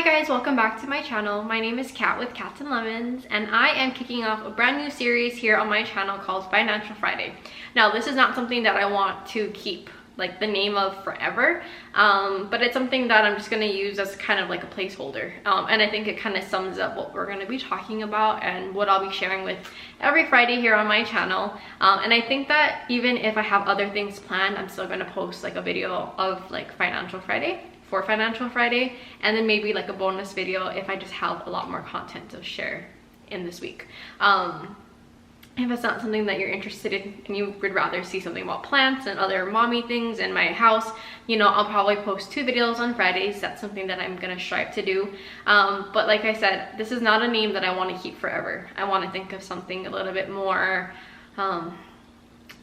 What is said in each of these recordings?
Hi guys, welcome back to my channel. My name is Kat with Cats and Lemons, and I am kicking off a brand new series here on my channel called Financial Friday. Now, this is not something that I want to keep like the name of forever, but it's something that I'm just going to use as kind of like a placeholder, and I think it kind of sums up what we're going to be talking about and what I'll be sharing with every Friday here on my channel. And I think that even if I have other things planned, I'm still going to post like a video of like Financial Friday for Financial Friday, and then maybe like a bonus video if I just have a lot more content to share in this week. If it's not something that you're interested in and you would rather see something about plants and other mommy things in my house, you know, I'll probably post 2 videos on Fridays. That's something that I'm gonna strive to do. But like I said, this is not a name that I want to keep forever. I want to think of something a little bit more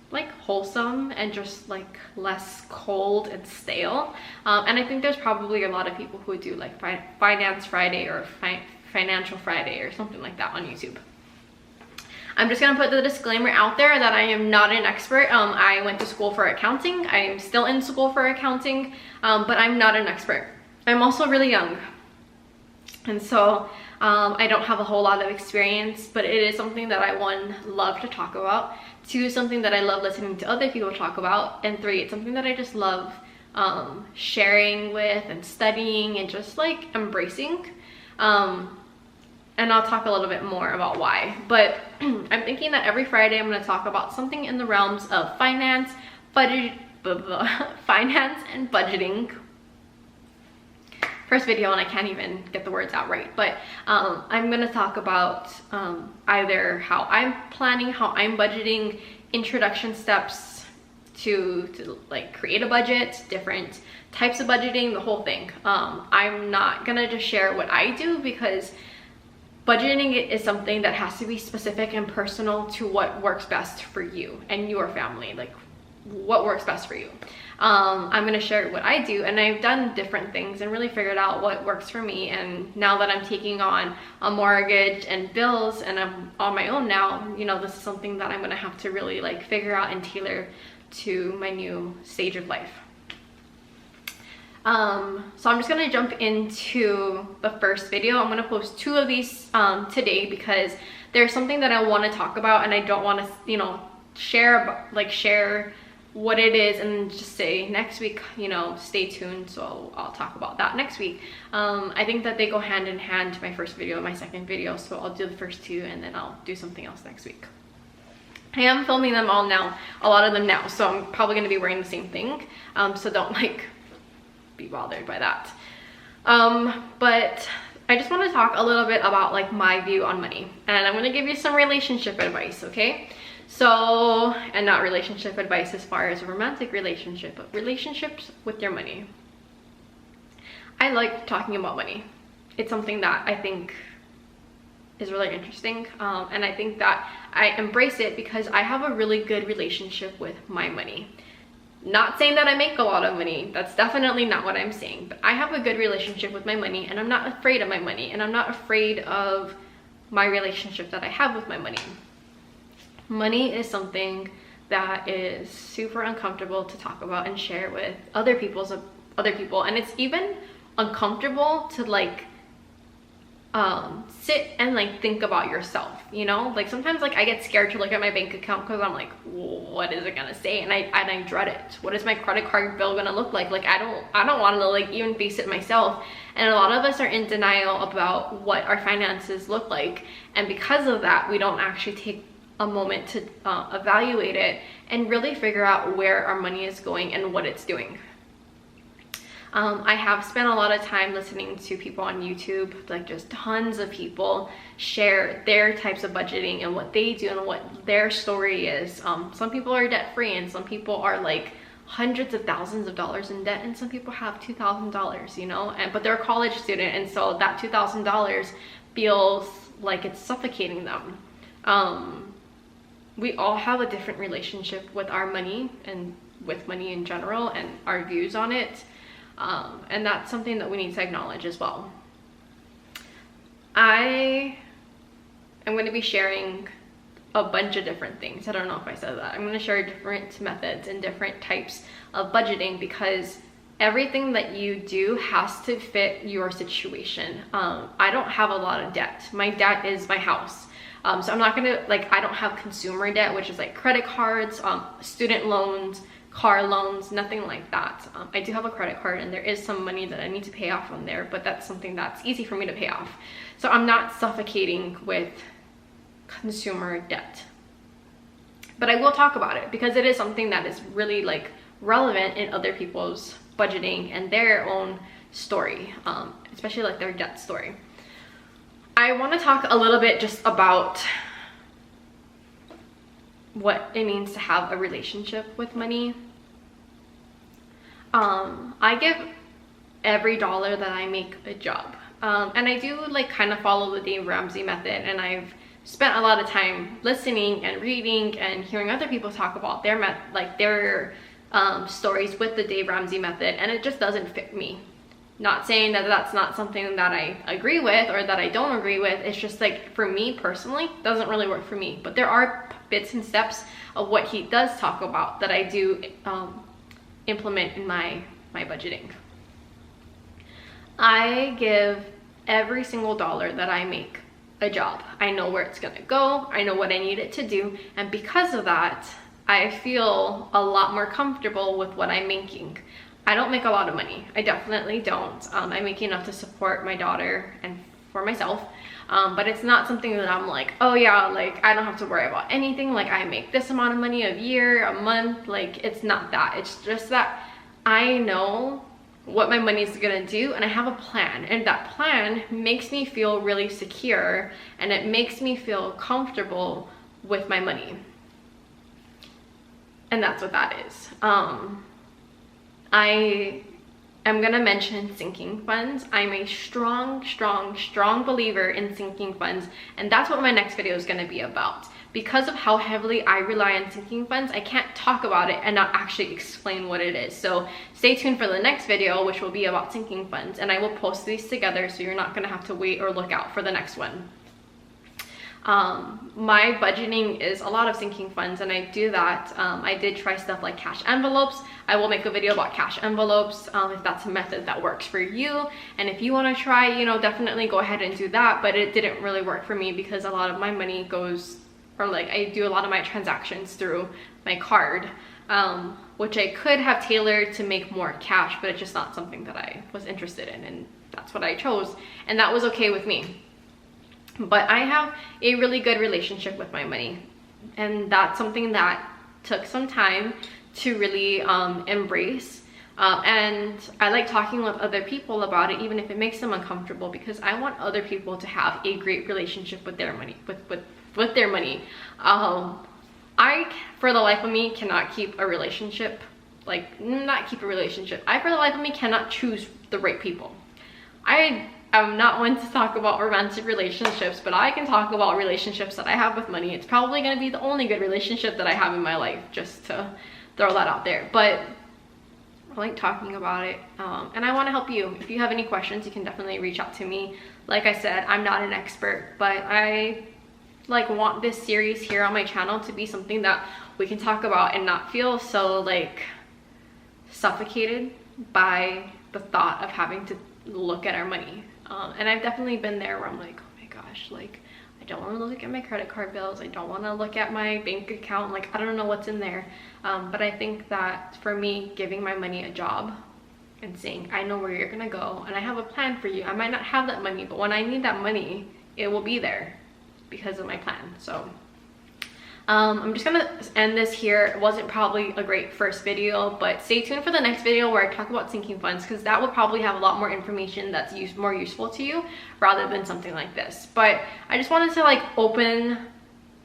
like wholesome and just like less cold and stale. And I think there's probably a lot of people who do like Finance Friday or Financial Friday or something like that on YouTube. I'm just gonna put the disclaimer out there that I am not an expert. I went to school for accounting. I am still in school for accounting, but I'm not an expert. I'm also really young, and so I don't have a whole lot of experience, but it is something that I, 1, love to talk about, 2, something that I love listening to other people talk about, and 3, it's something that I just love sharing with and studying and just like embracing. And I'll talk a little bit more about why. But I'm thinking that every Friday I'm going to talk about something in the realms of finance, finance and budgeting. First video and I can't even get the words out right, but I'm going to talk about either how I'm planning, how I'm budgeting, introduction steps to like create a budget, different types of budgeting, the whole thing. I'm not going to just share what I do, because budgeting is something that has to be specific and personal to what works best for you and your family, like what works best for you. I'm going to share what I do, and I've done different things and really figured out what works for me. And now that I'm taking on a mortgage and bills and I'm on my own now, you know, this is something that I'm going to have to really like figure out and tailor to my new stage of life. So I'm just gonna jump into the first video. I'm gonna post 2 of these today because there's something that I want to talk about, and I don't want to, you know, share what it is and just say next week, you know, stay tuned. So I'll talk about that next week. I think that they go hand in hand, my first video and my second video. So I'll do the first 2 and then I'll do something else next week. I am filming them all now, a lot of them now, so I'm probably gonna be wearing the same thing. So don't like be bothered by that. But I just want to talk a little bit about like my view on money, and I'm going to give you some relationship advice, okay? So, and not relationship advice as far as a romantic relationship, but relationships with your money. I like talking about money. It's something that I think is really interesting, and I think that I embrace it because I have a really good relationship with my money. Not saying that I make a lot of money, that's definitely not what I'm saying, but I have a good relationship with my money, and I'm not afraid of my money, and I'm not afraid of my relationship that I have with my money. Money is something that is super uncomfortable to talk about and share with other people, and it's even uncomfortable to like sit and like think about yourself, you know? Like sometimes like I get scared to look at my bank account because I'm like, what is it gonna say? And I dread it. What is my credit card bill gonna look like? Like I don't want to like even face it myself. And a lot of us are in denial about what our finances look like, and because of that we don't actually take a moment to evaluate it and really figure out where our money is going and what it's doing. I have spent a lot of time listening to people on YouTube, like just tons of people share their types of budgeting and what they do and what their story is. Some people are debt free, and some people are like hundreds of thousands of dollars in debt, and some people have $2,000, you know, but they're a college student, and so that $2,000 feels like it's suffocating them. We all have a different relationship with our money and with money in general and our views on it. And that's something that we need to acknowledge as well. I am going to be sharing a bunch of different things. I don't know if I said that. I'm going to share different methods and different types of budgeting because everything that you do has to fit your situation. I don't have a lot of debt. My debt is my house. So I'm not gonna, like, I don't have consumer debt, which is like credit cards, student loans, car loans, nothing like that. I do have a credit card and there is some money that I need to pay off on there, but that's something that's easy for me to pay off. So I'm not suffocating with consumer debt. But I will talk about it because it is something that is really like relevant in other people's budgeting and their own story, especially like their debt story. I want to talk a little bit just about what it means to have a relationship with money. I give every dollar that I make a job, and I do like kind of follow the Dave Ramsey method, and I've spent a lot of time listening and reading and hearing other people talk about their stories with the Dave Ramsey method, and it just doesn't fit me. Not saying that that's not something that I agree with or that I don't agree with. It's just like, for me personally, it doesn't really work for me. But there are bits and steps of what he does talk about that I do implement in my budgeting. I give every single dollar that I make a job. I know where it's gonna go. I know what I need it to do. And because of that, I feel a lot more comfortable with what I'm making. I don't make a lot of money. I definitely don't. I make enough to support my daughter and for myself. But it's not something that I'm like, oh yeah, like I don't have to worry about anything. Like I make this amount of money a year, a month. Like it's not that. It's just that I know what my money is gonna do and I have a plan. And that plan makes me feel really secure and it makes me feel comfortable with my money. And that's what that is. I am gonna mention sinking funds. I'm a strong believer in sinking funds, and that's what my next video is gonna be about. Because of how heavily I rely on sinking funds, I can't talk about it and not actually explain what it is. So stay tuned for the next video, which will be about sinking funds, and I will post these together so you're not gonna have to wait or look out for the next one. My budgeting is a lot of sinking funds, and I do that. I did try stuff like cash envelopes. I will make a video about cash envelopes if that's a method that works for you. And if you want to try, you know, definitely go ahead and do that. But it didn't really work for me because a lot of my money goes, or like I do a lot of my transactions through my card, which I could have tailored to make more cash, but it's just not something that I was interested in, and that's what I chose, and that was okay with me. But I have a really good relationship with my money, and that's something that took some time to really embrace. And I like talking with other people about it, even if it makes them uncomfortable, because I want other people to have a great relationship with their money, with their money. I, for the life of me, cannot keep a relationship, I, for the life of me, cannot choose the right people. I'm not one to talk about romantic relationships, but I can talk about relationships that I have with money. It's probably going to be the only good relationship that I have in my life, just to throw that out there. But I like talking about it, and I want to help you. If you have any questions, you can definitely reach out to me. Like I said, I'm not an expert, but I want this series here on my channel to be something that we can talk about and not feel so suffocated by the thought of having to look at our money. And I've definitely been there where I'm like, oh my gosh, I don't want to look at my credit card bills. I don't want to look at my bank account. I don't know what's in there. But I think that for me, giving my money a job and saying, I know where you're going to go and I have a plan for you. I might not have that money, but when I need that money, it will be there because of my plan. So I'm just gonna end this here. It wasn't probably a great first video, but stay tuned for the next video where I talk about sinking funds, because that will probably have a lot more information that's more useful to you rather than something like this. But I just wanted to open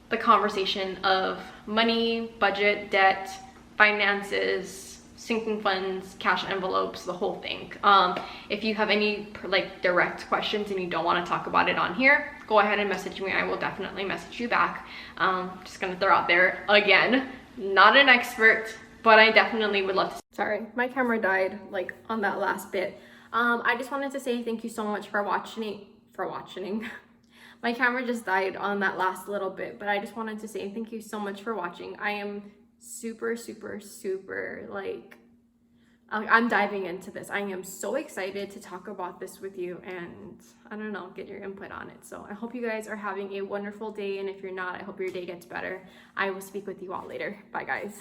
the conversation of money, budget, debt, finances, sinking funds, cash envelopes, the whole thing. If you have any direct questions and you don't want to talk about it on here, go ahead and message me. I will definitely message you back. Just gonna throw out there again, not an expert, but I definitely would love to. Sorry, my camera died on that last bit. I just wanted to say thank you so much for watching. My camera just died on that last little bit, but I just wanted to say thank you so much for watching. I am super I'm diving into this. I am so excited to talk about this with you and I don't know, get your input on it. So I hope you guys are having a wonderful day, and if you're not, I hope your day gets better. I will speak with you all later. Bye guys.